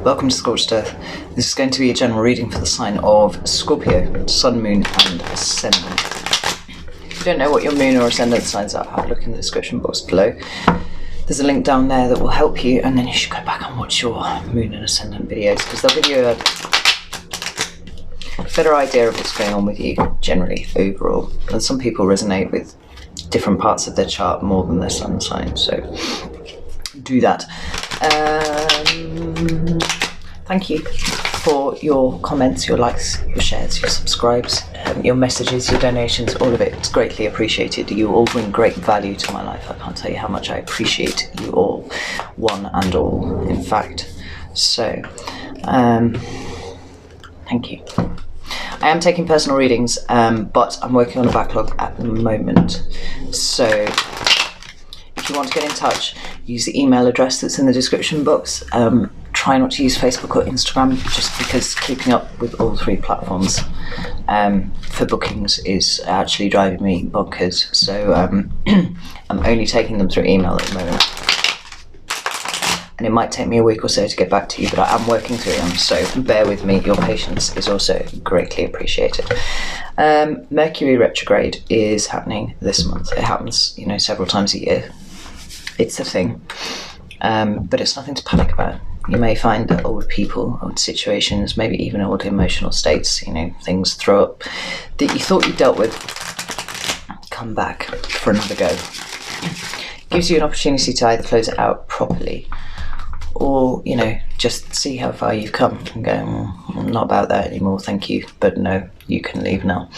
welcome to Scorched Earth. This is going to be a general reading for the sign of Scorpio, Sun, Moon and Ascendant. If you don't know what your Moon or Ascendant signs are, have a look in the description box below. There's a link down there that will help you, and then you should go back and watch your Moon and Ascendant videos, because they'll give you a better idea of what's going on with you generally, overall. And some people resonate with different parts of their chart more than their sun sign, so do that. Thank you for your comments, your likes, your shares, your subscribes, your messages, your donations, all of it. It's greatly appreciated. You all bring great value to my life. I can't tell you how much I appreciate you all, one and all, in fact. So, thank you. I am taking personal readings, but I'm working on a backlog at the moment. So, if you want to get in touch, use the email address that's in the description box. Try not to use Facebook or Instagram, just because keeping up with all three platforms for bookings is actually driving me bonkers. So I'm only taking them through email at the moment. And it might take me a week or so to get back to you, but I am working through them, so bear with me. Your patience is also greatly appreciated. Mercury retrograde is happening this month. It happens, several times a year. It's a thing, but it's nothing to panic about. You may find that old people, old situations, maybe even old emotional states, things throw up that you thought you dealt with, come back for another go. Gives you an opportunity to either close it out properly, or, just see how far you've come and go, I'm not about that anymore, thank you, but no, you can leave now.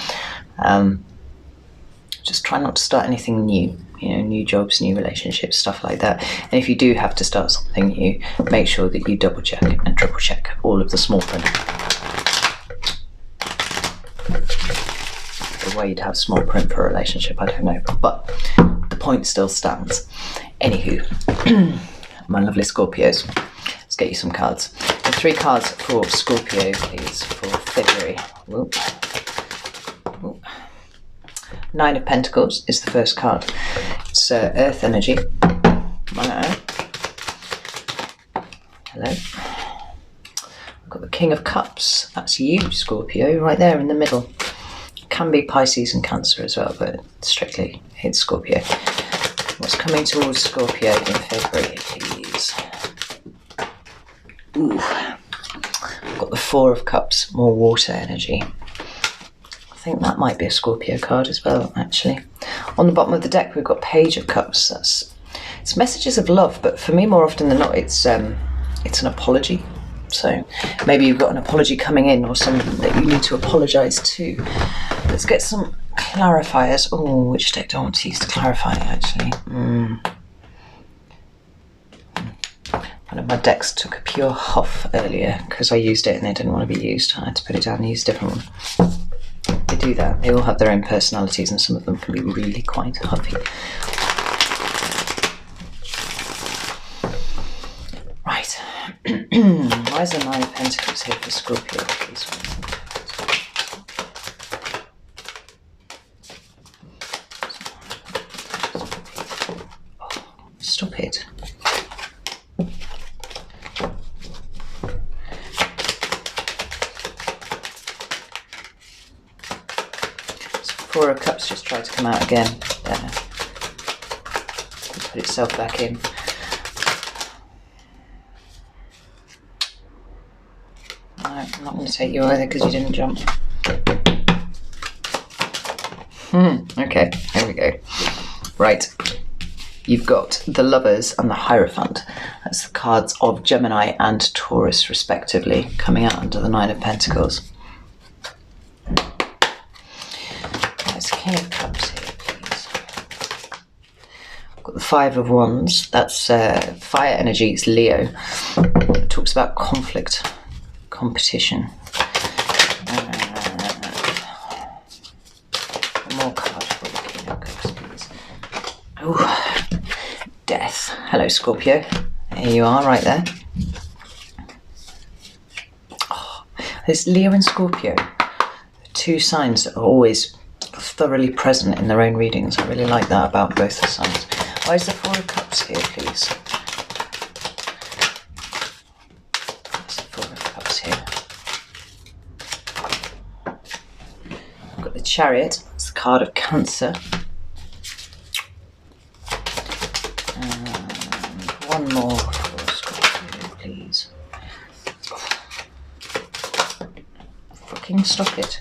Just try not to start anything new, new jobs, new relationships, stuff like that. And if you do have to start something new, make sure that you double check and triple check all of the small print. The way you'd have small print for a relationship, I don't know, but the point still stands. Anywho, my lovely Scorpios, let's get you some cards. The 3 cards for Scorpio, please, for February. Whoop. Whoop. 9 of Pentacles is the first card. It's Earth energy. Hello. I've got the King of Cups. That's you, Scorpio, right there in the middle. Can be Pisces and Cancer as well, but strictly it's Scorpio. What's coming towards Scorpio in February, please? Ooh. I've got the 4 of Cups, more water energy. I think that might be a Scorpio card as well, actually. On the bottom of the deck, we've got Page of Cups. It's messages of love, but for me, more often than not, it's an apology. So maybe you've got an apology coming in, or someone that you need to apologise to. Let's get some clarifiers. Oh, which deck do I want to use to clarify, actually? One of my decks took a pure huff earlier because I used it and it didn't want to be used. I had to put it down and use a different one. They do that. They all have their own personalities, and some of them can be really quite huffy. Right. Why is the 9 of Pentacles here for Scorpio, please? Oh, stop it. Four of Cups just tried to come out again. There. Put itself back in. No, I'm not going to take you either because you didn't jump. Okay, here we go. Right. You've got the Lovers and the Hierophant. That's the cards of Gemini and Taurus, respectively, coming out under the 9 of Pentacles. King of Cups here, please. I've got the 5 of Wands. That's fire energy. It's Leo. It talks about conflict, competition. One more card for the King of Cups, please. Oh, Death. Hello, Scorpio. There you are, right there. Oh, there's Leo and Scorpio. 2 signs that are always thoroughly present in their own readings. I really like that about both the signs. Why is the 4 of Cups here, please? Four of Cups here. I've got the Chariot. It's the card of Cancer. And one more for Scorpio, please. Fucking stop it.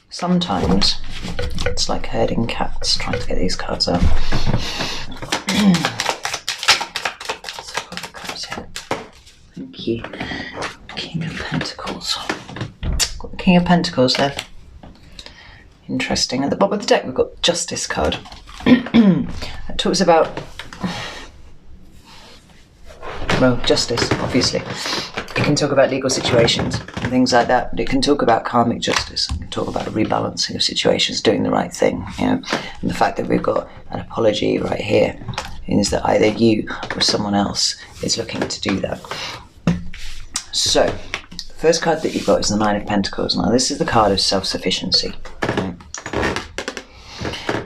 Sometimes it's like herding cats trying to get these cards out. Thank you. King of Pentacles. Got the King of Pentacles there. Interesting. At the bottom of the deck we've got Justice card. It talks about, well, justice, obviously. It can talk about legal situations and things like that, but it can talk about karmic justice. It can talk about a rebalancing of situations, doing the right thing, you know. And the fact that we've got an apology right here means that either you or someone else is looking to do that. So, the first card that you've got is the Nine of Pentacles. Now, this is the card of self-sufficiency. Right?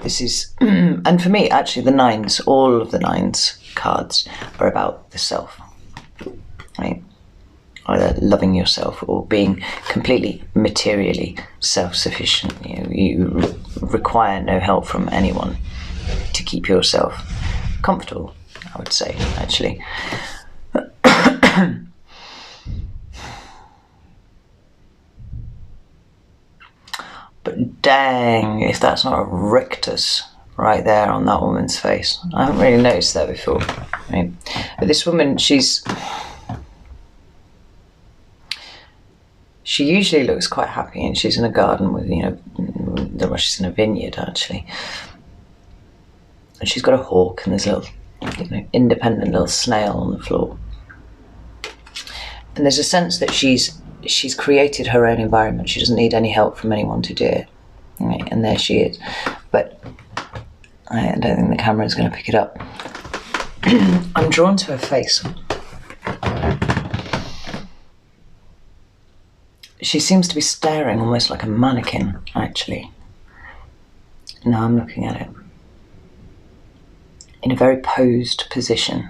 This is, and for me, actually, the nines, all of the nines cards are about the self, right? Either loving yourself or being completely materially self-sufficient. You require no help from anyone to keep yourself comfortable, I would say, actually. But dang, if that's not a rictus right there on that woman's face. I haven't really noticed that before. Right? But this woman, she usually looks quite happy, and she's in a garden with, you know, she's in a vineyard actually. And she's got a hawk, and there's a little, you know, independent little snail on the floor. And there's a sense that she's created her own environment. She doesn't need any help from anyone to do it. Right? And there she is. But I don't think the camera is going to pick it up. I'm drawn to her face. She seems to be staring almost like a mannequin, actually. Now I'm looking at it. In a very posed position.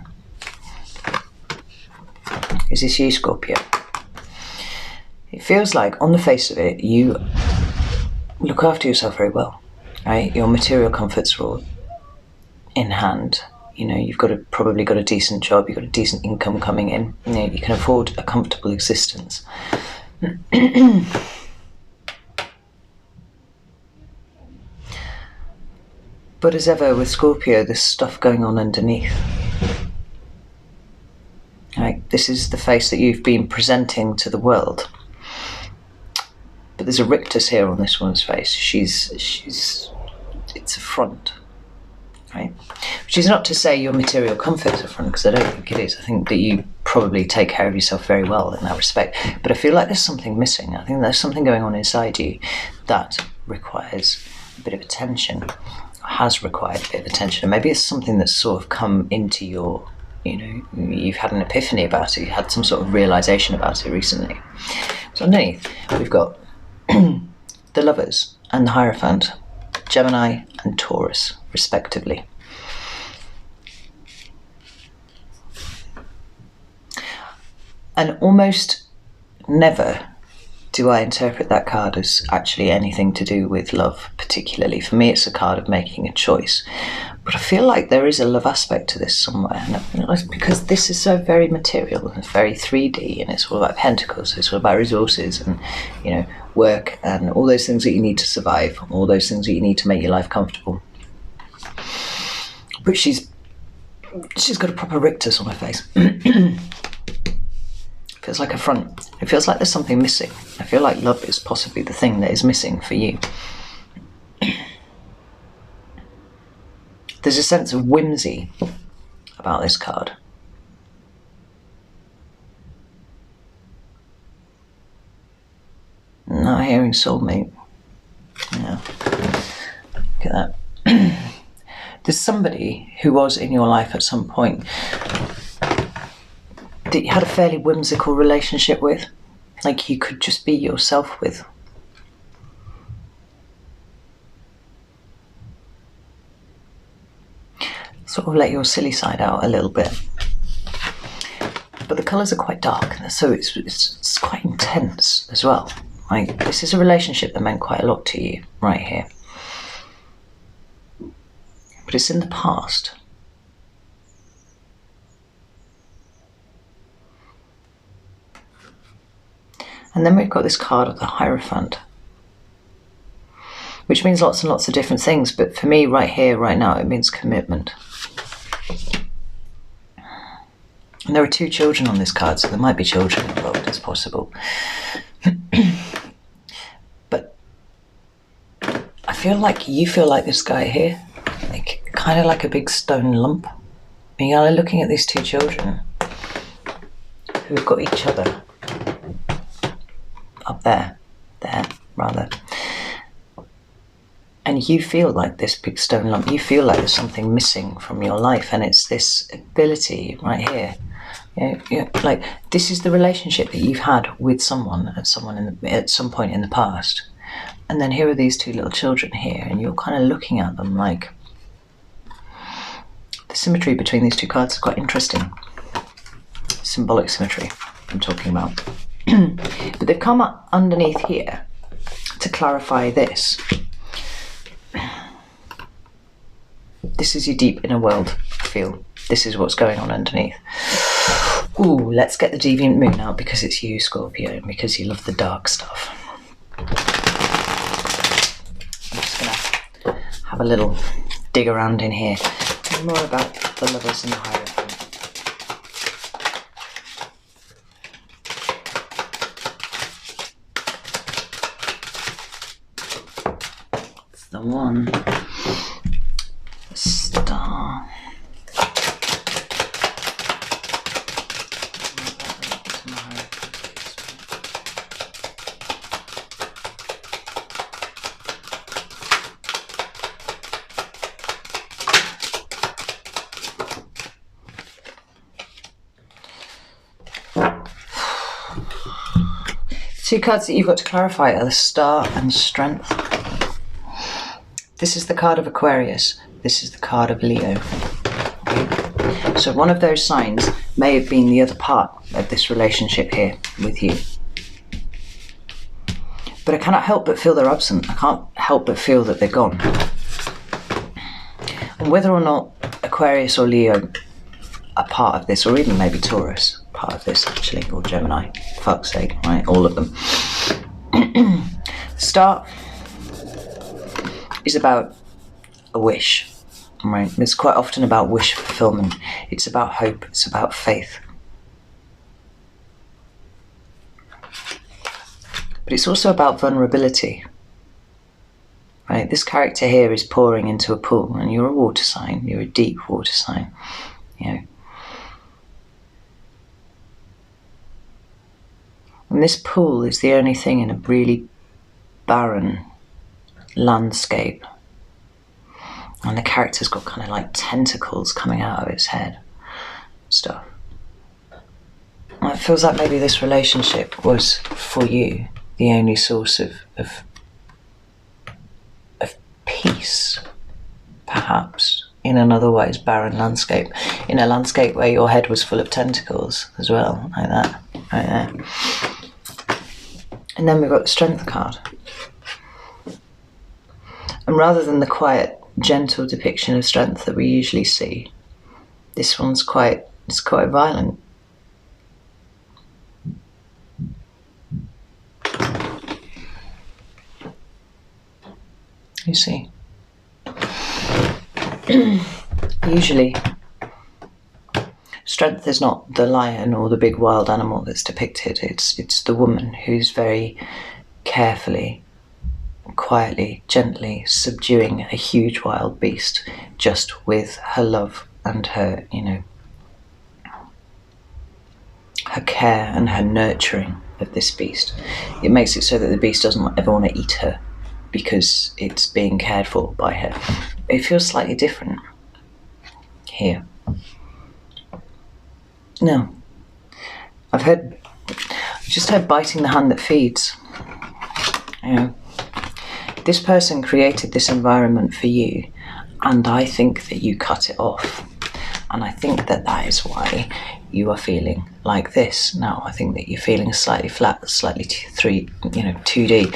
Is this you, Scorpio? It feels like, on the face of it, you look after yourself very well, right? Your material comforts are all in hand. You know, you've probably got a decent job, you've got a decent income coming in. You know, you can afford a comfortable existence. But as ever with Scorpio, there's stuff going on underneath. Right? This is the face that you've been presenting to the world. But there's a rictus here on this woman's face. It's a front, right? Which is not to say your material comfort is a front, because I don't think it is. I think that you probably take care of yourself very well in that respect. But I feel like there's something missing. I think there's something going on inside you that requires a bit of attention, has required a bit of attention. And maybe it's something that's sort of come into your, you know, you've had an epiphany about it, you had some sort of realization about it recently. So underneath, we've got the Lovers and the Hierophant, Gemini and Taurus, respectively. And almost never do I interpret that card as actually anything to do with love, particularly. For me, it's a card of making a choice. But I feel like there is a love aspect to this somewhere, and because this is so very material and very 3D, and it's all about pentacles, it's all about resources and, you know, work and all those things that you need to survive, all those things that you need to make your life comfortable. But she's got a proper rictus on her face. Feels like a front. It feels like there's something missing. I feel like love is possibly the thing that is missing for you. There's a sense of whimsy about this card. Not hearing soulmate. Yeah. Look at that. There's somebody who was in your life at some point that you had a fairly whimsical relationship with, like you could just be yourself with. sort of let your silly side out a little bit. But the colours are quite dark, so it's quite intense as well. Like, this is a relationship that meant quite a lot to you right here. But it's in the past. And then we've got this card of the Hierophant, which means lots and lots of different things. But for me, right here, right now, it means commitment. And there are 2 children on this card, so there might be children involved, it's possible. But I feel like you feel like this guy here, like kind of like a big stone lump. And you're looking at these 2 children who've got each other up there rather. And you feel like this big stone lump, you feel like there's something missing from your life, and it's this ability right here. Like, this is the relationship that you've had with someone at some point in the past. And then here are these 2 little children here, and you're kind of looking at them like, the symmetry between these 2 cards is quite interesting. Symbolic symmetry I'm talking about. But they've come up underneath here to clarify this. This is your deep inner world feel. This is what's going on underneath. Ooh, let's get the Deviant Moon out, because it's you, Scorpio, and because you love the dark stuff. I'm just going to have a little dig around in here. More about the Lovers and the Hierophant. It's the one. The Star. Two cards that you've got to clarify are the Star and Strength. This is the card of Aquarius. This is the card of Leo. Okay. So one of those signs may have been the other part of this relationship here with you. But I cannot help but feel they're absent. I can't help but feel that they're gone. And whether or not Aquarius or Leo are part of this, or even maybe Taurus, part of this actually, or Gemini, fuck's sake, right, all of them. Star is about a wish, right? It's quite often about wish fulfillment. It's about hope, it's about faith. But it's also about vulnerability, right? This character here is pouring into a pool, and you're a water sign, you're a deep water sign, you know. And this pool is the only thing in a really barren landscape. And the character's got kind of like tentacles coming out of its head. Stuff. And it feels like maybe this relationship was, for you, the only source of peace, perhaps, in an otherwise barren landscape. In a landscape where your head was full of tentacles as well, like that, right there. And then we've got the Strength card. And rather than the quiet, gentle depiction of strength that we usually see, this one's quite violent. You see. Usually, strength is not the lion or the big wild animal that's depicted. It's the woman who's very carefully, quietly, gently subduing a huge wild beast just with her love and her, you know, her care and her nurturing of this beast. It makes it so that the beast doesn't ever want to eat her because it's being cared for by her. It feels slightly different here. No. I've just heard biting the hand that feeds. You know, this person created this environment for you, And I think that you cut it off. And I think that that is why you are feeling like this now. I think that you're feeling slightly flat, slightly 2D.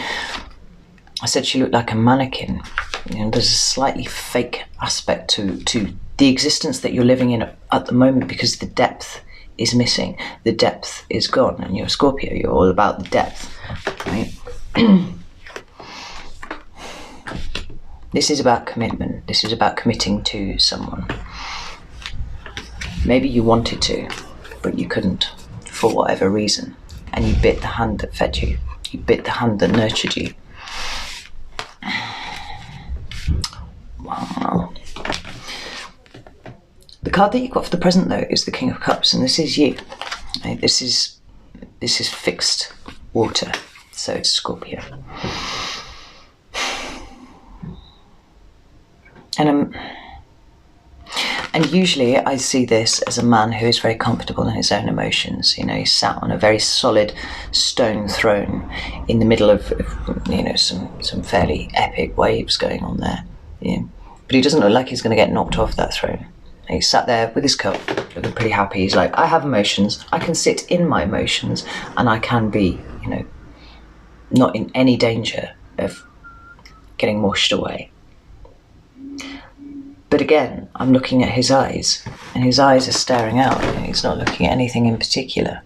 I said she looked like a mannequin. There's a slightly fake aspect to the existence that you're living in at the moment, because the depth is missing. The depth is gone, and you're a Scorpio. You're all about the depth, right? This is about commitment. This is about committing to someone. Maybe you wanted to, but you couldn't for whatever reason, and you bit the hand that fed you. You bit the hand that nurtured you. Wow. The card that you got for the present, though, is the King of Cups, and this is you. Right? This is fixed water, so it's Scorpio. And usually I see this as a man who is very comfortable in his own emotions. He's sat on a very solid stone throne in the middle of some fairly epic waves going on there. But he doesn't look like he's going to get knocked off that throne. He's sat there with his cup, looking pretty happy. He's like, I have emotions. I can sit in my emotions, and I can be, not in any danger of getting washed away. But again, I'm looking at his eyes, and his eyes are staring out. He's not looking at anything in particular.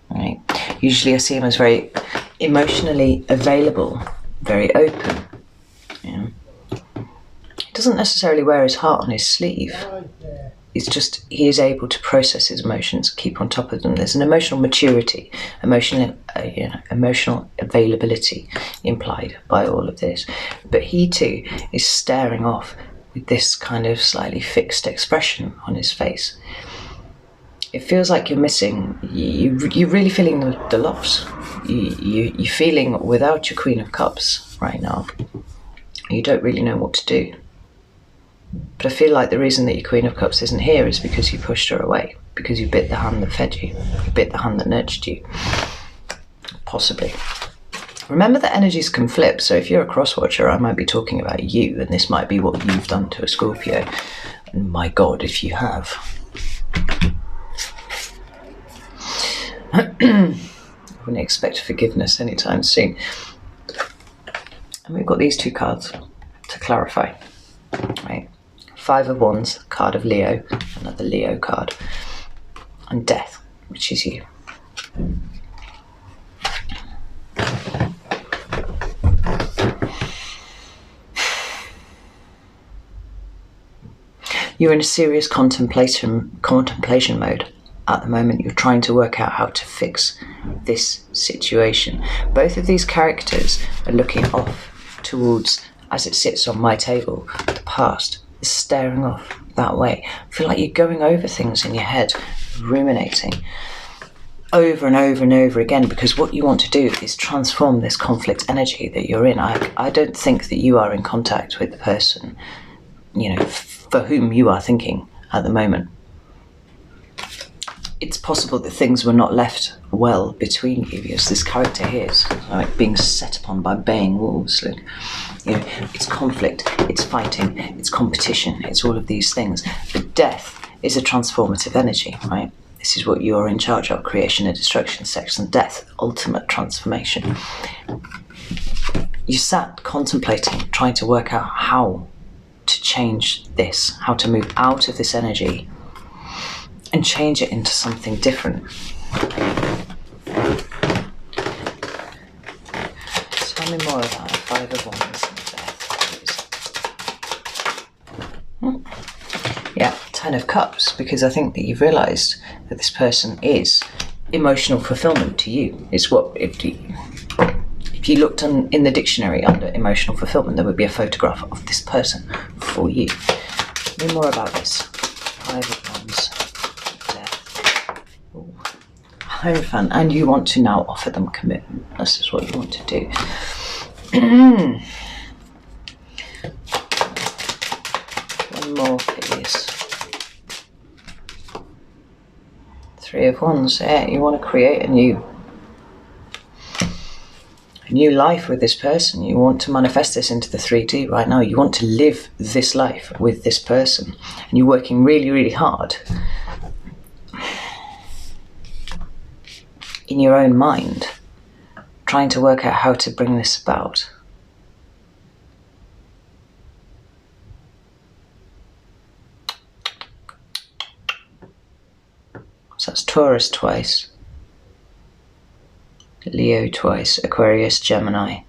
Right? Usually I see him as very emotionally available, very open. He doesn't necessarily wear his heart on his sleeve. It's just he is able to process his emotions, keep on top of them. There's an emotional maturity, emotional availability implied by all of this. But he too is staring off with this kind of slightly fixed expression on his face. It feels like you're missing. You're really feeling the loss. You're feeling without your Queen of Cups right now. You don't really know what to do. But I feel like the reason that your Queen of Cups isn't here is because you pushed her away, because you bit the hand that fed you, you bit the hand that nurtured you. Possibly. Remember that energies can flip, so if you're a cross-watcher, I might be talking about you, and this might be what you've done to a Scorpio. And my God, if you have. I wouldn't expect forgiveness anytime soon. And we've got these two cards to clarify. Right? 5 of Wands, card of Leo, another Leo card, and Death, which is you. You're in a serious contemplation mode at the moment. You're trying to work out how to fix this situation. Both of these characters are looking off towards, as it sits on my table, the past. Is staring off that way. I feel like you're going over things in your head, ruminating over and over and over again, because what you want to do is transform this conflict energy that you're in. I don't think that you are in contact with the person, for whom you are thinking at the moment. It's possible that things were not left well between you, because this character here is like being set upon by baying wolves. Look, it's conflict, it's fighting, it's competition, it's all of these things. But death is a transformative energy, right? This is what you're in charge of: creation and destruction, sex and death, ultimate transformation. You sat contemplating, trying to work out how to change this, how to move out of this energy and change it into something different. Tell me more about 5 of Wands and Death, please. Yeah, 10 of Cups, because I think that you've realised that this person is emotional fulfillment to you. It's what, if you looked in the dictionary under emotional fulfillment, there would be a photograph of this person for you. Tell me more about this. 5 of Wands. Hierophant, and you want to now offer them commitment. This is what you want to do. One more, please. 3 of Wands. Yeah, you want to create a new life with this person. You want to manifest this into the 3D right now. You want to live this life with this person. And you're working really, really hard in your own mind, trying to work out how to bring this about. So that's Taurus twice, Leo twice, Aquarius, Gemini.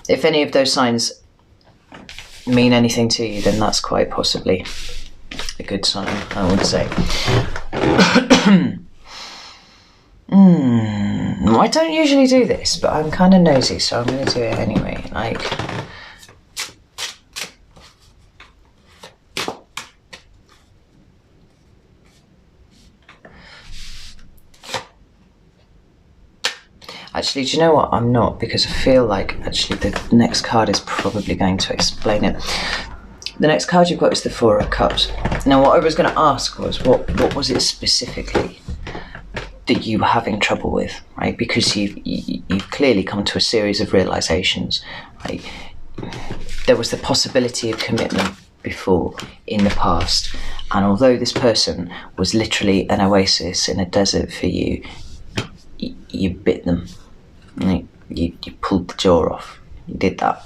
If any of those signs mean anything to you, then that's quite possibly a good sign, I would say. I don't usually do this, but I'm kind of nosy, so I'm going to do it anyway. Actually, do you know what? I'm not, because I feel like actually the next card is probably going to explain it. The next card you've got is the Four of Cups. Now, what I was going to ask was, what was it specifically that you were having trouble with, right? Because you've clearly come to a series of realizations, right? There was the possibility of commitment before in the past, and although this person was literally an oasis in a desert for you, you bit them. You pulled the jaw off. You did that.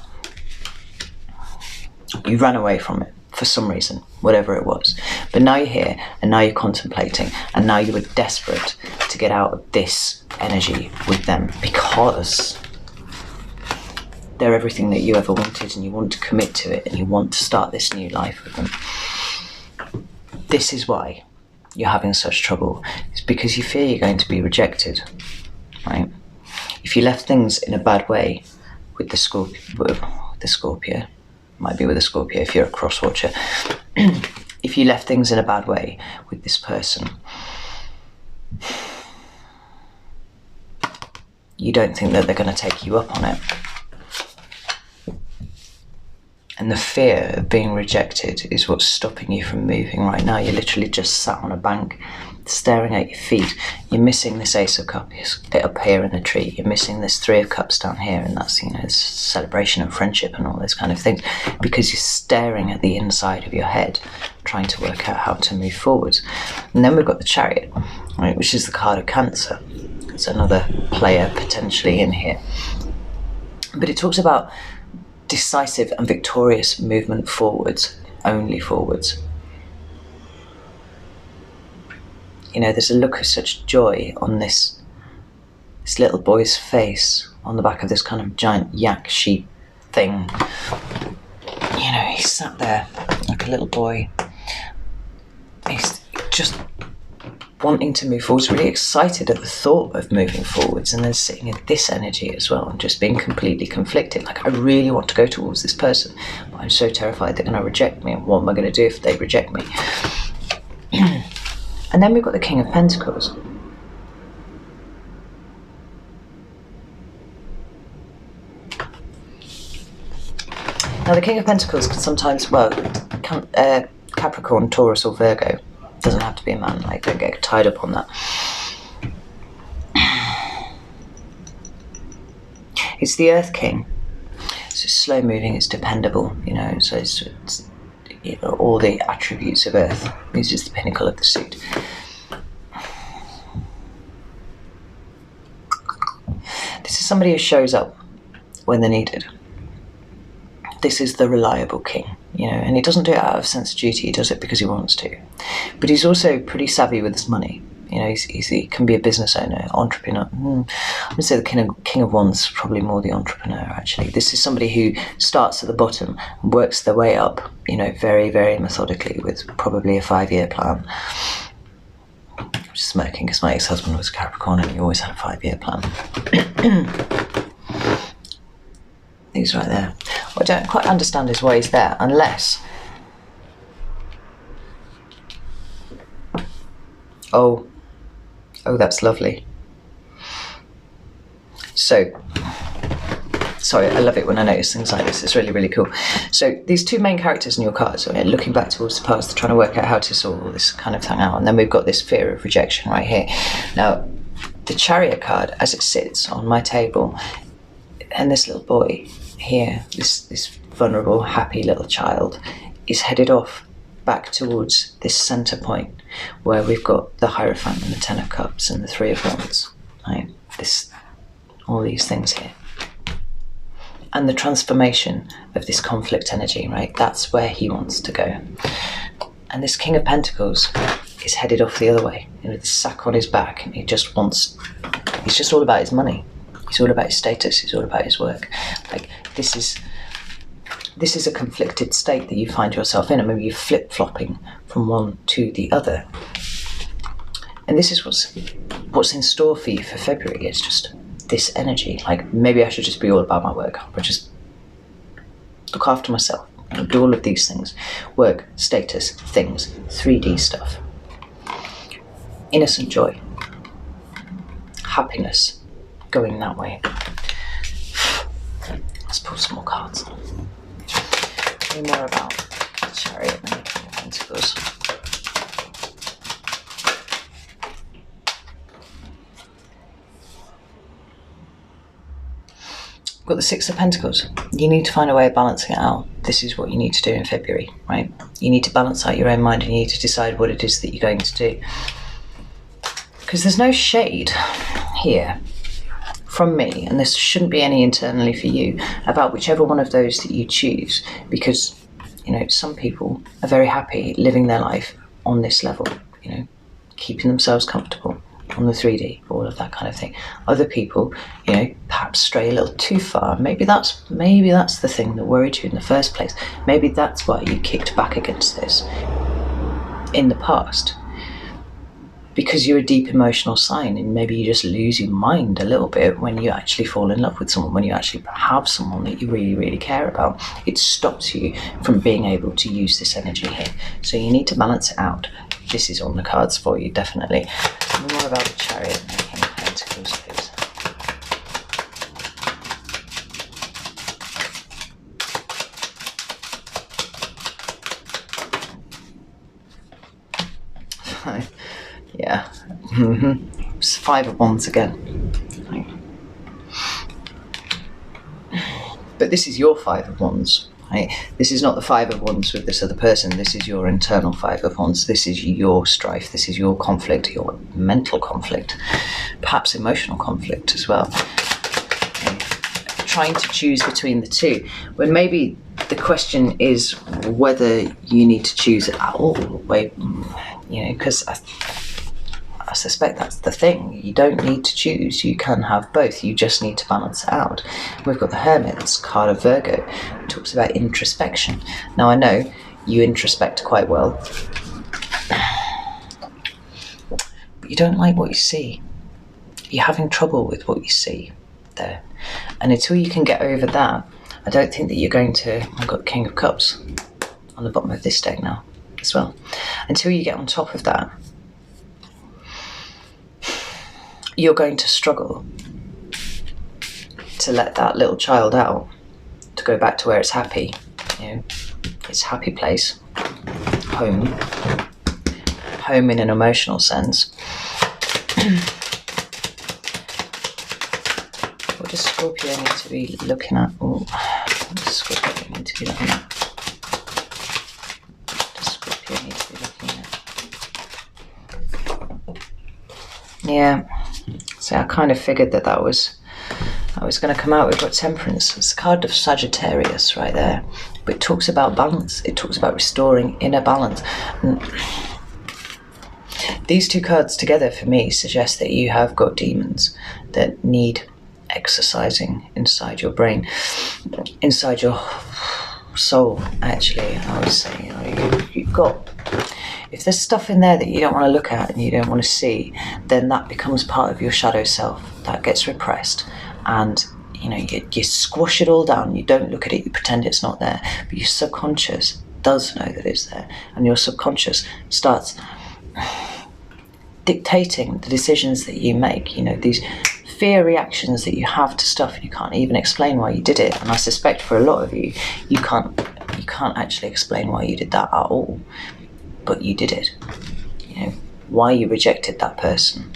You ran away from it for some reason, whatever it was. But now you're here, and now you're contemplating, and now you were desperate to get out of this energy with them, because they're everything that you ever wanted, and you want to commit to it, and you want to start this new life with them. This is why you're having such trouble. It's because you fear you're going to be rejected, right? If you left things in a bad way with the Scorpio, might be with a Scorpio if you're a cross watcher. If you left things in a bad way with this person, you don't think that they're going to take you up on it. And the fear of being rejected is what's stopping you from moving right now. You're literally just sat on a bank, staring at your feet. You're missing this Ace of Cups up here in the tree. You're missing this Three of Cups down here, and that's, this celebration of friendship and all those kind of things, because you're staring at the inside of your head, trying to work out how to move forward. And then we've got the Chariot, right, which is the card of Cancer. It's another player potentially in here. But it talks about decisive and victorious movement forwards, only forwards. There's a look of such joy on this little boy's face on the back of this kind of giant yak sheep thing. He's sat there like a little boy. He's just wanting to move forwards, really excited at the thought of moving forwards, and then sitting in this energy as well, and just being completely conflicted. Like, I really want to go towards this person, but I'm so terrified they're going to reject me, and what am I going to do if they reject me? And then we've got the King of Pentacles. Now, the King of Pentacles can sometimes, Capricorn, Taurus, or Virgo. Doesn't have to be a man. Don't get tied up on that. It's the Earth King. So it's slow moving, it's dependable, so it's all the attributes of Earth. This is the pinnacle of the suit. This is somebody who shows up when they're needed. This is the reliable king, and he doesn't do it out of sense of duty. He does it because he wants to. But he's also pretty savvy with his money. He can be a business owner, entrepreneur. I'm going to say the King of Wands is probably more the entrepreneur, actually. This is somebody who starts at the bottom and works their way up, very, very methodically, with probably a 5-year plan. I'm just smirking because my ex-husband was a Capricorn and he always had a 5-year plan. He's right there. What I don't quite understand is why he's there, unless... Oh, that's lovely. So, sorry, I love it when I notice things like this. It's really, really cool. So these two main characters in your cards are looking back towards the past, trying to work out how to sort all this kind of thing out. And then we've got this fear of rejection right here. Now, the Chariot card, as it sits on my table, And this little boy here, this vulnerable, happy little child, is headed off back towards this centre point where we've got the Hierophant and the Ten of Cups and the Three of Wands, right? All these things here. And the transformation of this conflict energy, right? That's where he wants to go. And this King of Pentacles is headed off the other way, with the sack on his back, and he's just all about his money. He's all about his status, he's all about his work. Like, this is a conflicted state that you find yourself in, and maybe you're flip-flopping from one to the other. And this is what's in store for you for February. It's just this energy. Like, maybe I should just be all about my work, but just look after myself, do all of these things. Work, status, things, 3D stuff. Innocent joy. Happiness. Going that way. Let's pull some more cards. Tell me more about the Chariot and the King of Pentacles. We've got the Six of Pentacles. You need to find a way of balancing it out. This is what you need to do in February, right? You need to balance out your own mind, and you need to decide what it is that you're going to do. Because there's no shade here from me, and this shouldn't be any internally for you, about whichever one of those that you choose, because, you know, some people are very happy living their life on this level, you know, keeping themselves comfortable on the 3D, all of that kind of thing. Other people, you know, perhaps stray a little too far. Maybe that's the thing that worried you in the first place. Maybe that's why you kicked back against this in the past. Because you're a deep emotional sign, and maybe you just lose your mind a little bit when you actually fall in love with someone, when you actually have someone that you really, really care about. It stops you from being able to use this energy here. So you need to balance it out. This is on the cards for you, definitely. Tell me more about the Chariot and the King of Pentacles, please. Yeah. It's Five of Wands again. But this is your Five of Wands, right? This is not the Five of Wands with this other person. This is your internal Five of Wands. This is your strife. This is your conflict, your mental conflict, perhaps emotional conflict as well. Trying to choose between the two, when maybe the question is whether you need to choose it at all. Wait, you know, because I suspect that's the thing. You don't need to choose. You can have both. You just need to balance it out. We've got the Hermit's card of Virgo. It talks about introspection. Now, I know you introspect quite well, but you don't like what you see. You're having trouble with what you see there. And until you can get over that, I don't think that you're going to... I've got King of Cups on the bottom of this deck now as well. Until you get on top of that, you're going to struggle to let that little child out, to go back to where it's happy, you know, its happy place, home in an emotional sense. What does Scorpio need to be looking at? Oh, what does Scorpio need to be looking at? What does Scorpio need to be looking at? Yeah. So I kind of figured that was going to come out. We've got Temperance. It's the card of Sagittarius right there. But it talks about balance. It talks about restoring inner balance. And these two cards together for me suggest that you have got demons that need exercising inside your brain, inside your soul, actually. I would say, you know, you've got... If there's stuff in there that you don't want to look at and you don't want to see, then that becomes part of your shadow self. That gets repressed, and you know, you squash it all down. You don't look at it, you pretend it's not there, but your subconscious does know that it's there, and your subconscious starts dictating the decisions that you make. You know, these fear reactions that you have to stuff, and you can't even explain why you did it. And I suspect for a lot of you, you can't actually explain why you did that at all. But you did it. You know, why you rejected that person.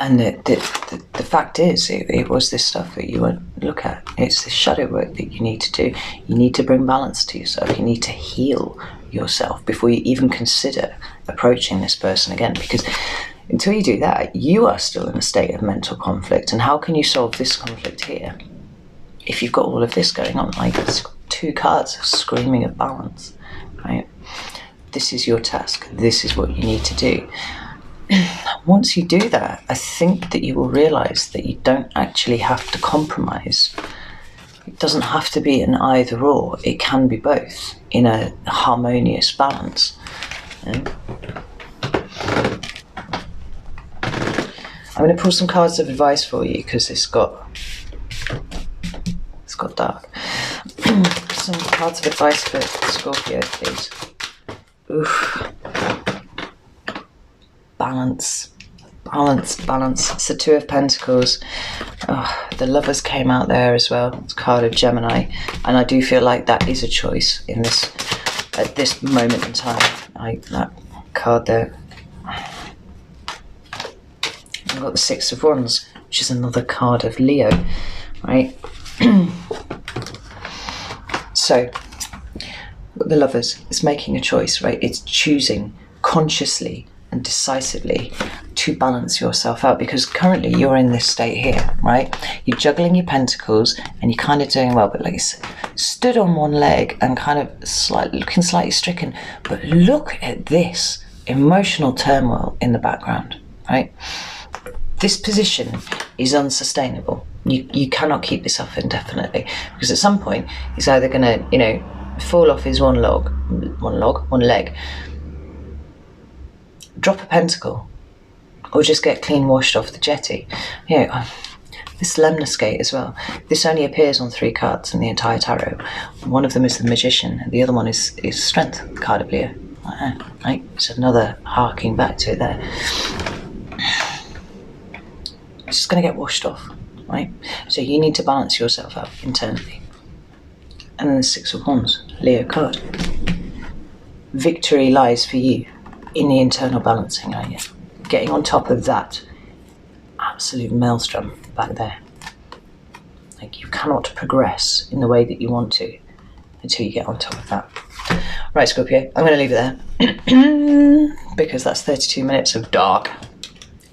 And the fact is, it was this stuff that you won't look at. It's the shadow work that you need to do. You need to bring balance to yourself. You need to heal yourself before you even consider approaching this person again. Because until you do that, you are still in a state of mental conflict. And how can you solve this conflict here if you've got all of this going on? Like, it's 2 cards screaming of balance, right? This is your task. This is what you need to do. Once you do that, I think that you will realise that you don't actually have to compromise. It doesn't have to be an either or. It can be both in a harmonious balance. I'm going to pull some cards of advice for you because it's got dark. Some cards of advice for Scorpio, please. Oof. Balance. It's the 2 of Pentacles. Oh, the Lovers came out there as well. It's a card of Gemini, and I do feel like that is a choice in this at this moment in time. That card there. I've got the 6 of Wands, which is another card of Leo, right? So the Lovers is making a choice, right? It's choosing consciously and decisively to balance yourself out, because currently you're in this state here, right? You're juggling your pentacles and you're kind of doing well, but like stood on one leg and kind of looking slightly stricken. But look at this emotional turmoil in the background, right? This position is unsustainable. You cannot keep this up indefinitely, because at some point he's either going to, fall off his one leg, drop a pentacle, or just get clean washed off the jetty. This Lemniscate as well. This only appears on 3 cards in the entire tarot. One of them is the Magician, and the other one is Strength, card of Leo. Right? It's another harking back to it there. It's just going to get washed off, right? So you need to balance yourself out internally. And then the 6 of Wands, Leo card. Victory lies for you in the internal balancing, aren't you? Getting on top of that absolute maelstrom back there. Like, you cannot progress in the way that you want to until you get on top of that. Right, Scorpio, I'm going to leave it there because that's 32 minutes of dark.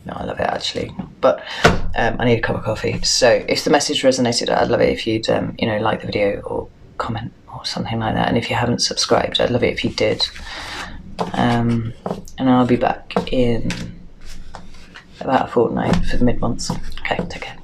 No, I love it actually, but I need a cup of coffee. So if the message resonated, I'd love it if you'd like the video or comment or something like that. And if you haven't subscribed, I'd love it if you did. And I'll be back in about a fortnight for the mid-months. Okay, take care.